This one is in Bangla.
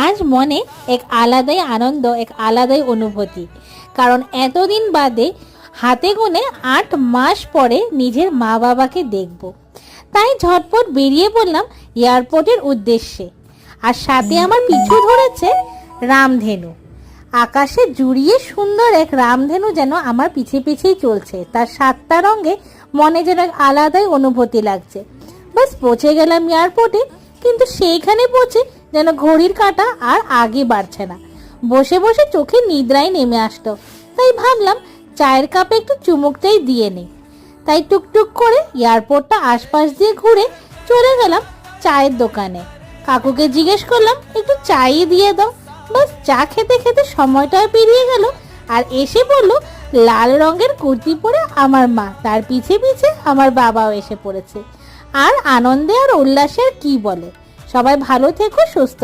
আজ মনে এক আলাদাই আনন্দ, এক আলাদাই অনুভূতি। কারণ এতদিন বাদে হাতে গোনে 8 মাস পরে নিজের মা বাবাকে দেখব। তাই ঝটপট বেরিয়ে পড়লাম এয়ারপোর্টের উদ্দেশ্যে। আর সাথে আমার পিছু ধরেছে রামধেনু। আকাশে জুড়িয়ে সুন্দর এক রামধেনু যেন আমার পিছে পিছেই চলছে। তার 7টা রঙে মনে যেন এক আলাদাই অনুভূতি লাগছে। বাস পৌঁছে গেলাম এয়ারপোর্টে, কিন্তু সেইখানে পৌঁছে যেন ঘড়ির কাঁটা আর আগে বাড়ছে না। বসে বসে চোখে নিদ্রাই নেমে আসতো। তাই ভাবলাম চায়ের কাপে একটু চুমুকটাই দিয়ে নেই। তাই টুকটুক করে এয়ারপোর্টটা আশপাশ দিয়ে ঘুরে চলে গেলাম চায়ের দোকানে। কাকুকে জিজ্ঞেস করলাম একটু চাই দিয়ে দাও। বাস চা খেতে খেতে সময়টাও পেরিয়ে গেল। আর এসে বললো লাল রঙের কুর্তি পরে আমার মা, তার পিছে পিছে আমার বাবাও এসে পড়েছে। আর আনন্দে আর উল্লাসে আর কি বলে। সবাই ভালো থেকো, সুস্থ